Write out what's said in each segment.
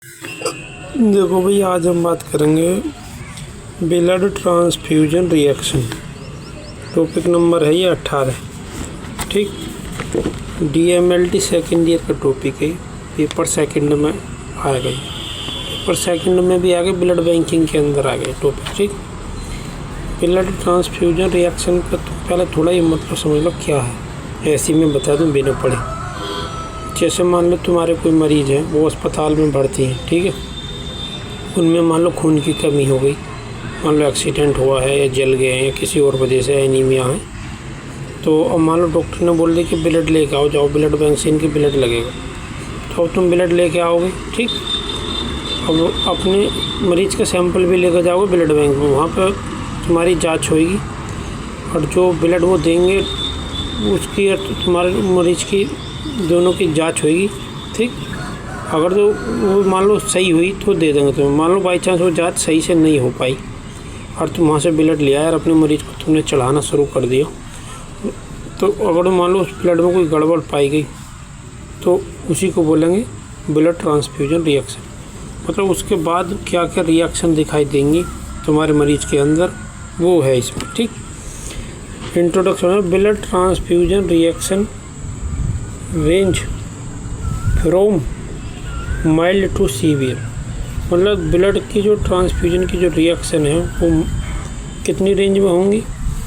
देखो भाई, आज हम बात करेंगे blood transfusion reaction. Topic number है ये 18। ठीक, DMLT सेकेंड ईयर का टॉपिक है। पेपर सेकंड में आ गई, पेपर सेकंड में भी आ गए, ब्लड बैंकिंग के अंदर आ गए टॉपिक। ठीक, ब्लड ट्रांसफ्यूजन रिएक्शन का तो पहले थोड़ा ही मतलब समझ लो क्या है, ऐसे ही मैं बता दूँ बिना पढ़े। जैसे मान लो तुम्हारे कोई मरीज़ है, वो अस्पताल में भर्ती है, ठीक है, उनमें मान लो खून की कमी हो गई, मान लो एक्सीडेंट हुआ है या जल गए हैं या किसी और वजह से एनीमिया है, तो अब मान लो डॉक्टर ने बोल दिया कि ब्लड लेके आओ, जाओ ब्लड बैंक से इनकी ब्लड लगेगा, तो अब तुम ब्लड लेके आओगे। ठीक, अब अपने मरीज़ का सैंपल भी लेकर जाओगे ब्लड बैंक में, वहाँ पर तुम्हारी जाँच होगी और जो ब्लड वो देंगे उसकी और तुम्हारे मरीज़ की दोनों की जाँच होगी। ठीक, अगर तो वो मान लो सही हुई तो दे देंगे तुम्हें। मान लो बाई चांस वो जाँच सही से नहीं हो पाई और तुम वहाँ से ब्लड ले आए और अपने मरीज़ को तुमने चढ़ाना शुरू कर दिया, तो अगर मान लो उस ब्लड में कोई गड़बड़ पाई गई तो उसी को बोलेंगे ब्लड ट्रांसफ्यूजन रिएक्शन। मतलब उसके बाद क्या क्या रिएक्शन दिखाई देंगी तुम्हारे मरीज़ के अंदर, वो है इसमें। ठीक, इंट्रोडक्शन है। Blood transfusion reaction range from mild to severe. मतलब ब्लड की जो ट्रांसफ्यूजन की जो रिएक्शन है वो कितनी रेंज में होंगी,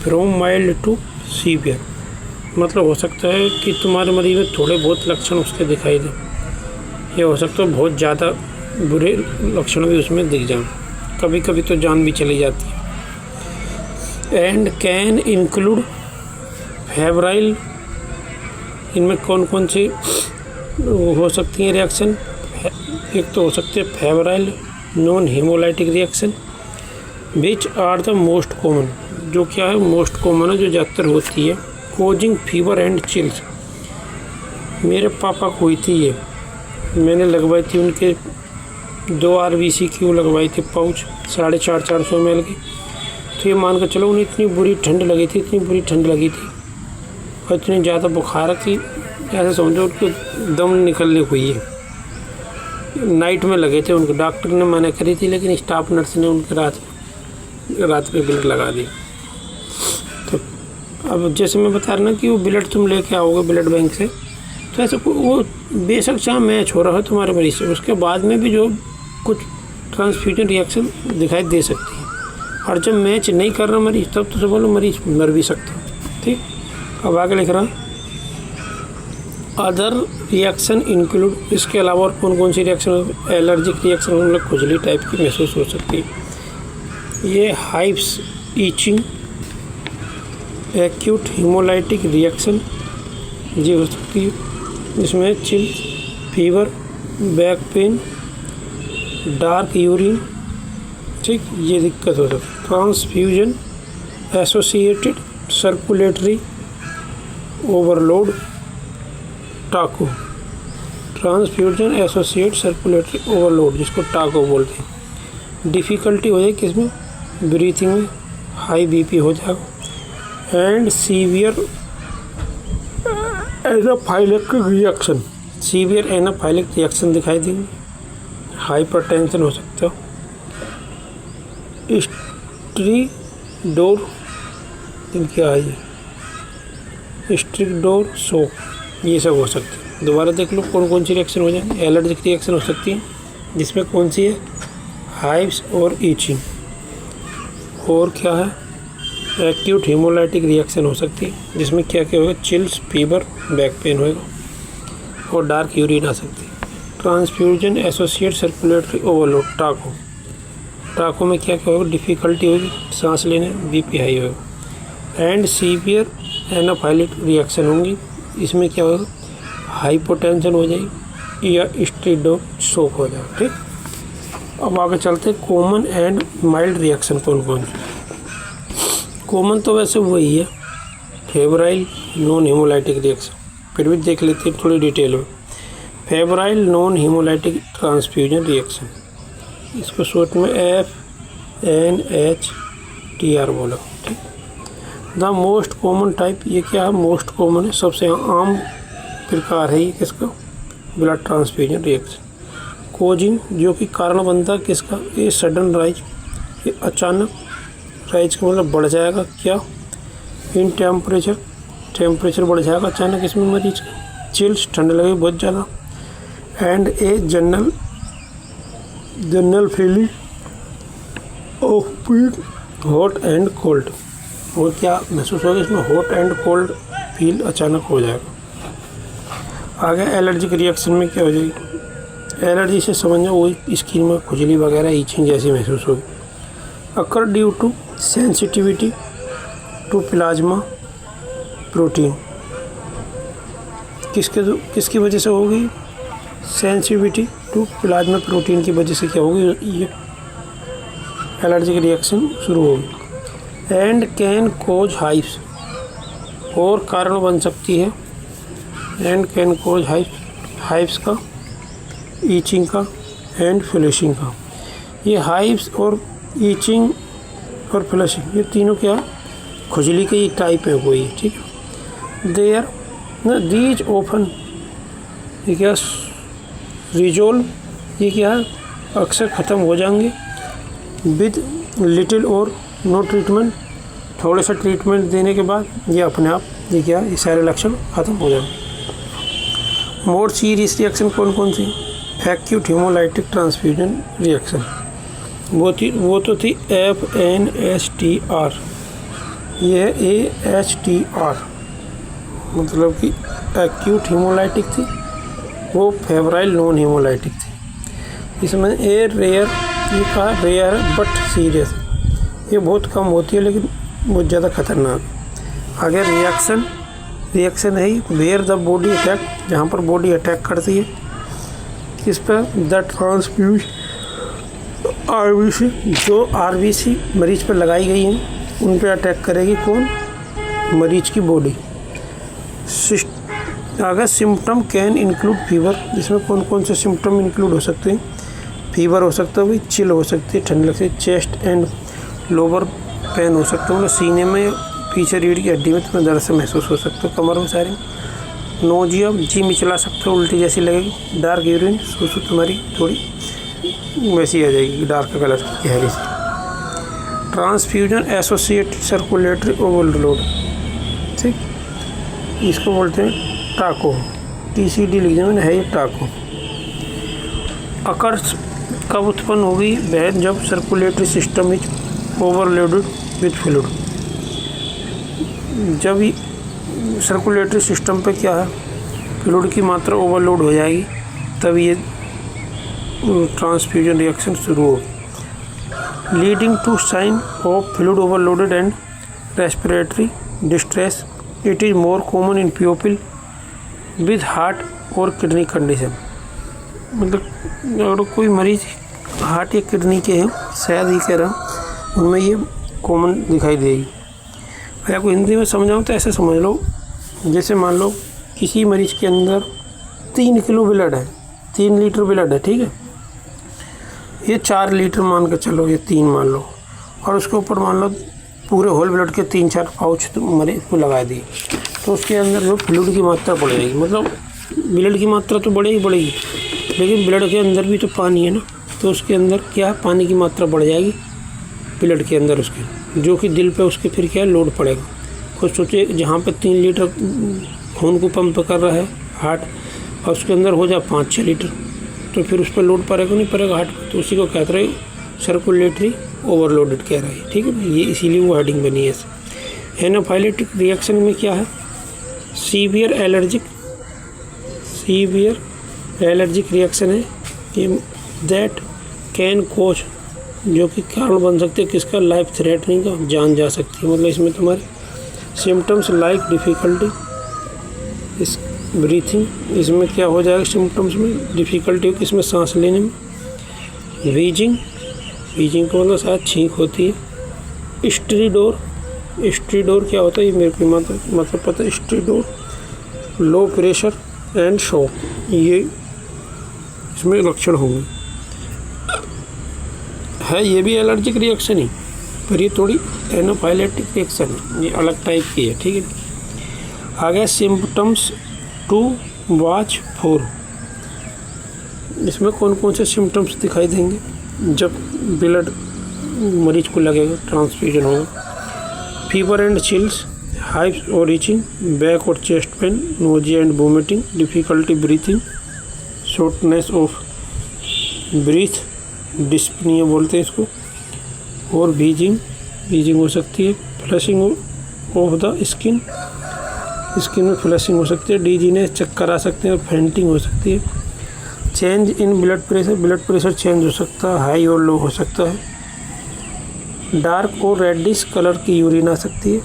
फ्रॉम माइल्ड टू सीवियर। मतलब हो सकता है कि तुम्हारे मरीज में थोड़े बहुत लक्षण उसके दिखाई दें, या हो सकता है बहुत ज़्यादा बुरे लक्षण भी उसमें दिख जाएं, कभी कभी तो जान भी चली जाती है। And can include febrile. इनमें कौन कौन सी हो सकती हैं रिएक्शन? एक तो हो सकते हैं febrile non haemolytic reaction, which are the most common. जो क्या है मोस्ट कॉमन है, जो ज़्यादातर होती है, कोजिंग फीवर एंड चिल्स। मेरे पापा को हुई थी ये, मैंने लगवाई थी उनके 2 RBCQ लगवाई थी, पाउच 450 ml की। तो ये मान कर चलो उन्हें इतनी बुरी ठंड लगी थी, इतनी बुरी ठंड लगी थी और इतनी ज़्यादा बुखार थी, ऐसे समझो उनको दम निकलने हुई है। नाइट में लगे थे उनको, डॉक्टर ने मना करी थी लेकिन स्टाफ नर्स ने उनके रात में ब्लड लगा दी। तो अब जैसे मैं बता रहा ना कि वो ब्लड तुम लेके आओगे ब्लड बैंक से, तो ऐसे वो बेशक चाहे मैच हो रहा है तुम्हारे मरीज से, उसके बाद में भी जो कुछ ट्रांसफ्यूजन रिएक्शन दिखाई दे सकती है। और जब मैच नहीं कर रहा मरीज, तब तो बोलो मरीज मर भी सकता है। ठीक, अब आगे लिख रहा अदर रिएक्शन इंक्लूड। इसके अलावा और कौन कौन सी रिएक्शन? एलर्जिक रिएक्शन, मतलब खुजली टाइप की महसूस हो सकती है। ये hives, itching, acute haemolytic reaction ये हो सकती है। इसमें chill, fever, back pain, dark urine, ठीक, ये दिक्कत हो सकती है। ट्रांसफ्यूजन एसोसिएटेड सर्कुलेटरी ओवरलोड, टाको। ट्रांसफ्यूजन एसोसिएट सर्कुलेटरी ओवरलोड, जिसको टाको बोलते हैं। डिफ़िकल्टी हो जाएगी किसमें? ब्रीथिंग में, हाई BP हो जाएगा। And severe anaphylactic reaction, severe anaphylactic reaction दिखाई देंगे। हाइपरटेंशन हो सकता है। स्ट्रिक्डोर, क्या है ये? स्ट्रिक्डोर शॉक, ये सब हो सकती है। दोबारा देख लो कौन कौन सी रिएक्शन हो जाएंगी। एलर्जिक रिएक्शन हो सकती है, जिसमें कौन सी है? हाइव्स और ईचिंग। और क्या है? एक्यूट हीमोलाइटिक रिएक्शन हो सकती है, जिसमें क्या क्या होगा? चिल्स, फीवर, बैक पेन होगा और डार्क यूरिन आ सकती है। ट्रांसफ्यूजन एसोसिएट सर्कुलेटरी ओवरलोड, टाको। टाको में क्या क्या होगा? डिफ़िकल्टी होगी सांस लेने, BP हाई होगा। एंड सीवियर एनाफाइलेक्टिक रिएक्शन होंगी, इसमें क्या होगा? हाइपोटेंशन हो जाएगी या स्ट्रिक्डोर शॉक हो जाएगा। ठीक, अब आगे चलते हैं कॉमन एंड माइल्ड रिएक्शन कौन कौन से। कॉमन तो वैसे वही है, फेब्राइल नॉन हीमोलाइटिक रिएक्शन, फिर भी देख लेते हैं थोड़ी डिटेल में। Febrile non haemolytic transfusion reaction, इसको शॉर्ट में FNHTR बोला। ठीक, द मोस्ट कॉमन टाइप, ये क्या है? मोस्ट कॉमन है, सबसे आम प्रकार है ये किसका? Blood transfusion reaction. कोजिंग, जो कि कारण बनता है किसका, ये सडन राइज, ये अचानक राइज का मतलब बढ़ जाएगा क्या, इन टेम्परेचर, टेम्परेचर बढ़ जाएगा अचानक इसमें मरीज का, चिल्स, ठंड लगे बहुत ज़्यादा, and a general feeling of being hot and cold, और क्या महसूस होगा इसमें, हॉट एंड कोल्ड फील अचानक हो जाएगा। आगे एलर्जिक रिएक्शन में क्या हो जाएगी, एलर्जी से समझो वही स्किन में खुजली वगैरह ईचिंग जैसी महसूस होगी। Occur due to sensitivity to plasma protein, किसकी वजह से होगी, सेंसिटिविटी टू प्लाज्मा प्रोटीन की वजह से क्या होगी, ये एलर्जिक रिएक्शन शुरू होगी। एंड कैन कोज हाइव्स, और कारण बन सकती है, एंड कैन कोज हाइव्स का, ईचिंग का एंड फ्लशिंग का। ये हाइव्स और ईचिंग और फ्लशिंग ये तीनों क्या खुजली के ही टाइप है कोई, ठीक है। देयर न दीज ओपन, ये क्या रिजोल्व, ये क्या है अक्सर ख़त्म हो जाएंगे विद लिटिल और नो ट्रीटमेंट, थोड़े सा ट्रीटमेंट देने के बाद ये अपने आप ये क्या ये सारे लक्षण ख़त्म हो जाएंगे। मोर सीरियस रिएक्शन कौन कौन सी, एक्यूट हेमोलाइटिक ट्रांसफ्यूजन रिएक्शन, वो तो थी FNSTR, ये AHTR, मतलब कि एक्यूट हेमोलाइटिक थी, वो फेब्राइल नॉन हेमोलाइटिक थी। इसमें ए रेयर, ये कहा रेयर है बट सीरियस, ये बहुत कम होती है लेकिन बहुत ज़्यादा खतरनाक। आगे रिएक्शन है ही वेयर द बॉडी अटैक, जहाँ पर बॉडी अटैक करती है किस पर, द ट्रांसफ्यूज RBC, जो RBC मरीज पर लगाई गई हैं उन पर अटैक करेगी कौन, मरीज की बॉडी। अगर सिम्टम कैन इंक्लूड फीवर, जिसमें कौन कौन से सिम्टम इंक्लूड हो सकते हैं, फीवर हो सकता है, चिल हो सकती है, ठंड लगती है, चेस्ट एंड लोअर पेन हो सकता है, मतलब सीने में पीछे रीढ़ की हड्डी में तुम्हें दर्द से महसूस हो सकता है, कमर में सारी, नोजिया, जी मिचला सकते हो, उल्टी जैसी लगेगी, डार्क यूरिन, सुसु तुम्हारी थोड़ी वैसी आ जाएगी, डार्क कलर गहरी सी। ट्रांसफ्यूजन एसोसिएटेड सर्कुलेटरी ओवरलोड, ठीक, इसको बोलते हैं टाको, TCD लिखने में है ये टाको। अकर्स कब उत्पन्न होगी, वह जब circulatory system is overloaded with fluid, जब सर्कुलेटरी सिस्टम पे क्या है फ्लूइड की मात्रा ओवरलोड हो जाएगी तब ये ट्रांसफ्यूजन रिएक्शन शुरू होगी। Leading to sign of fluid overloaded and respiratory distress, it is more common in people with heart और किडनी कंडीशन, मतलब अगर कोई मरीज हार्ट या किडनी के हैं, शायद ही कह रहा उनमें ये कॉमन दिखाई देगी। अगर आपको हिंदी में समझाऊँ तो ऐसे समझ लो, जैसे मान लो किसी मरीज के अंदर 3 किलो ब्लड है, 3 लीटर ब्लड है, ठीक है, ये 4 लीटर मान के चलो, ये 3 मान लो, और उसके ऊपर मान लो पूरे होल ब्लड के 3-4 पाउच मरीज को लगा दिए, तो उसके अंदर जो फ्लूइड की मात्रा बढ़ जाएगी, मतलब ब्लड की मात्रा तो बढ़ेगी, लेकिन ब्लड के अंदर भी तो पानी है ना, तो उसके अंदर क्या पानी की मात्रा बढ़ जाएगी ब्लड के अंदर उसके, जो कि दिल पे उसके फिर क्या लोड पड़ेगा। खुद सोचिए जहाँ पे 3 लीटर खून को पंप कर रहा है हार्ट, और उसके अंदर हो जाए 5-6 लीटर, तो फिर उस पर लोड पड़ेगा नहीं पड़ेगा हार्ट पर, तो उसी को कहते रहे सर्कुलेटरी ओवरलोडेड कह रहा है, ठीक है ना, ये इसीलिए वो हेडिंग बनी है। एनाफाइलेटिक रिएक्शन में क्या है, सीवियर एलर्जिक रिएक्शन है कि दैट कैन कोज, जो कि कारण बन सकते हैं किसका, लाइफ थ्रेटनिंग का, जान जा सकती है, मतलब इसमें तुम्हारे सिम्टम्स लाइक डिफ़िकल्टी इस ब्रीथिंग, इसमें क्या हो जाएगा सिम्टम्स में डिफ़िकल्टी हो इसमें सांस लेने में, वीजिंग को मतलब शायद छींक होती है, स्ट्रीडोर क्या होता है ये मेरे को मतलब पता है, स्ट्रीडोर लो प्रेशर एंड शॉक, ये इसमें लक्षण होंगे। है ये भी एलर्जिक रिएक्शन ही, पर ये थोड़ी एनाफाइलेटिक रिएक्शन है, ये अलग टाइप की है, ठीक है। आगे सिम्पटम्स टू वॉच फॉर, इसमें कौन कौन से सिम्टम्स दिखाई देंगे जब ब्लड मरीज को लगेगा, ट्रांसफ्यूजन होगा। फीवर एंड चिल्स, हाइव्स और रीचिंग, बैक और chest pain, nausea and vomiting, difficulty breathing, shortness of breath, dyspnoea बोलते हैं इसको, और बीजिंग हो सकती है। फ्लशिंग ऑफ द स्किन में फ्लशिंग हो सकती है। डीजीनेस, चक्कर आ सकते हैं, और फेंटिंग हो सकती है। Change in blood pressure change हो सकता है, हाई और लो हो सकता है। डार्क और रेडिश कलर की यूरिन आ सकती है।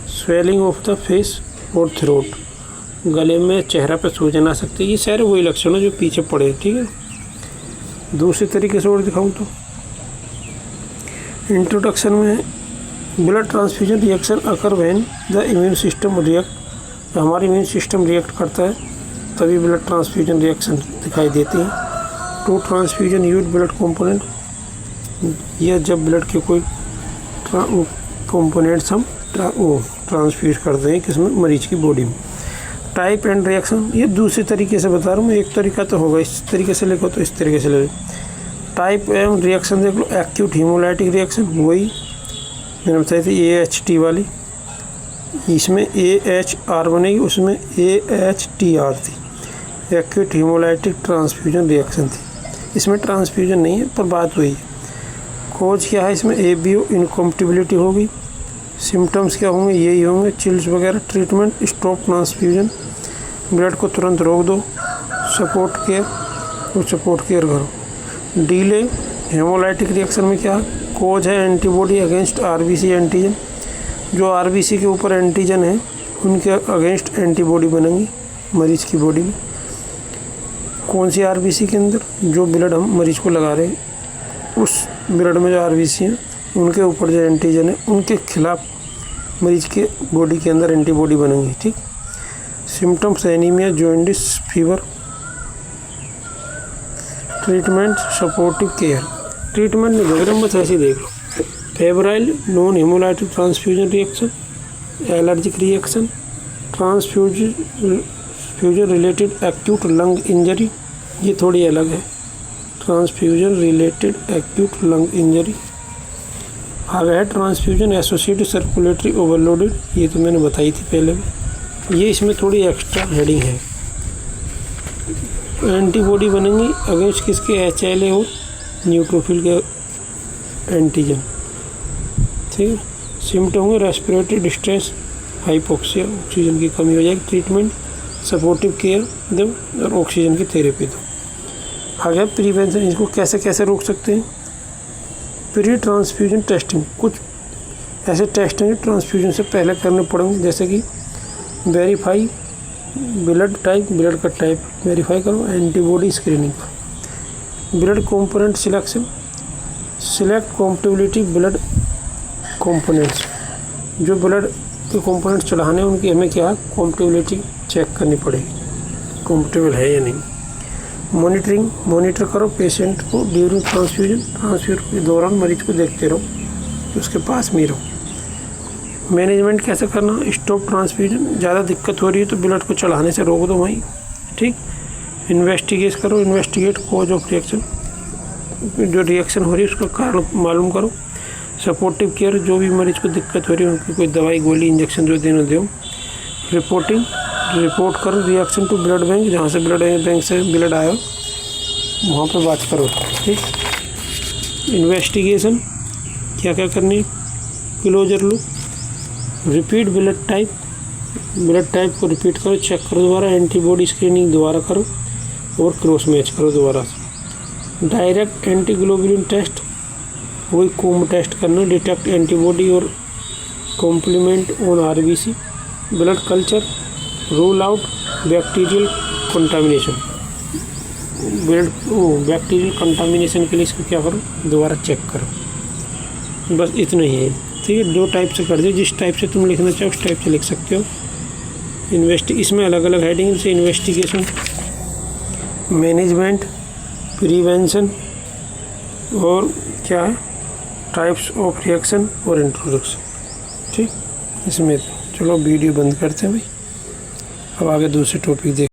स्वेलिंग ऑफ द फेस और थ्रोट, गले में, चेहरा पर सूजन आ सकती है। ये सारे वही लक्षण है जो पीछे पड़े, ठीक है। दूसरे तरीके से और दिखाऊं तो इंट्रोडक्शन में blood transfusion reaction occur when the immune system react, हमारा इम्यून सिस्टम रिएक्ट करता है तभी ब्लड ट्रांसफ्यूजन रिएक्शन दिखाई देती है। To transfusion use blood component, यह जब ब्लड के कोई कंपोनेंट्स हम ट्रांसफ्यूज करते हैं किसमें, मरीज की बॉडी में। टाइप एंड रिएक्शन, ये दूसरे तरीके से बता रहा हूँ मैं, एक तरीका तो होगा इस तरीके से लिखो तो इस तरीके से ले। टाइप एंड रिएक्शन देख लो। एक्यूट हीमोलाइटिक रिएक्शन, वही मैंने बताई थी AHT वाली, इसमें AHR बनेगी, उसमें AHTR थी। एक्यूट हीमोलाइटिक ट्रांसफ्यूजन रिएक्शन थी, इसमें ट्रांसफ्यूजन नहीं है पर बात वही है। कोज क्या है इसमें, ABO इनकम्पटिबिलिटी होगी। सिम्टम्स क्या होंगे, यही होंगे, चिल्स वगैरह। ट्रीटमेंट स्टॉप ट्रांसफ्यूजन, ब्लड को तुरंत रोक दो। सपोर्ट केयर करो। डिले हेमोलाइटिक रिएक्शन में क्या कोज है, एंटीबॉडी अगेंस्ट RBC एंटीजन, जो RBC के ऊपर एंटीजन है उनके अगेंस्ट एंटीबॉडी बनेंगी मरीज की बॉडी में। कौन सी RBC के अंदर, जो ब्लड हम मरीज को लगा रहे हैं उस ब्लड में जो RBC हैं उनके ऊपर जो एंटीजन है उनके खिलाफ मरीज के बॉडी के अंदर एंटीबॉडी बनेंगी, ठीक। Symptoms anaemia, jaundice, fever. Treatment supportive care, treatment में देख रहे बस ऐसे ही देख लो। Febrile non haemolytic transfusion reaction, allergic reaction, transfusion related acute lung injury, ये थोड़ी अलग है। Transfusion related acute lung injury. आगे है ट्रांसफ्यूजन एसोसिएटेड सर्कुलेटरी ओवरलोडेड, ये तो मैंने बताई थी पहले भी, ये इसमें थोड़ी एक्स्ट्रा हेडिंग है। एंटीबॉडी बनेंगी अगेंस्ट किसके, HLA और न्यूट्रोफिल के एंटीजन, ठीक है। सिम्टम होंगे रेस्पिरेटरी डिस्ट्रेस, हाइपोक्सिया, ऑक्सीजन की कमी हो जाएगी। ट्रीटमेंट सपोर्टिव केयर दो और ऑक्सीजन की थेरेपी दो। आगे प्रिवेंशन, इसको कैसे कैसे रोक सकते हैं। प्री ट्रांसफ्यूजन टेस्टिंग, कुछ ऐसे टेस्ट हैं ट्रांसफ्यूजन से पहले करने पड़ेंगे, जैसे कि वेरीफाई ब्लड टाइप, ब्लड का टाइप वेरीफाई करो। एंटीबॉडी स्क्रीनिंग करो। Blood component selection, select compatibility blood components, जो ब्लड के कंपोनेंट्स चढ़ाने उनकी हमें क्या कॉम्पेटिबिलिटी चेक करनी पड़ेगी, कॉम्पेटिबल है या नहीं। मॉनिटरिंग, मॉनिटर करो पेशेंट को ड्यूरिंग ट्रांसफ्यूजन के दौरान मरीज को देखते रहो, उसके पास में रहो। मैनेजमेंट कैसे करना, स्टॉप ट्रांसफ्यूजन, ज़्यादा दिक्कत हो रही है तो ब्लड को चढ़ाने से रोक दो वहीं, ठीक। इन्वेस्टिगेट करो, इन्वेस्टिगेट कॉज ऑफ रिएक्शन, जो रिएक्शन हो रही है उसका कारण मालूम करो। सपोर्टिव केयर, जो भी मरीज को दिक्कत हो रही है उनकी कोई दवाई गोली इंजेक्शन जो देना दो। रिपोर्टिंग, रिपोर्ट करो रिएक्शन टू ब्लड बैंक, जहाँ से ब्लड बैंक से ब्लड आया वहाँ पर बात करो, ठीक। इन्वेस्टिगेशन क्या क्या करनी, closure look, repeat blood type, blood type को रिपीट करो, चेक करो दोबारा। एंटीबॉडी स्क्रीनिंग दोबारा करो और क्रॉस मैच करो दोबारा से। डायरेक्ट एंटीग्लोबुलिन टेस्ट, वही कोम टेस्ट करना, डिटेक्ट एंटीबॉडी और complement on RBC। Blood culture, rule out bacterial contamination, bacterial contamination के लिए इसको क्या करो दोबारा चेक करो, बस इतना ही है, ठीक है। 2 टाइप से कर दो, जिस टाइप से तुम लिखना चाहो उस टाइप से लिख सकते हो। इसमें अलग अलग हेडिंग से इन्वेस्टिगेशन, मैनेजमेंट, प्रिवेंशन और क्या है टाइप्स ऑफ रिएक्शन और इंट्रोडक्शन, ठीक। इसमें चलो वीडियो बंद करते हैं भाई, अब आगे दूसरे टॉपिक देख।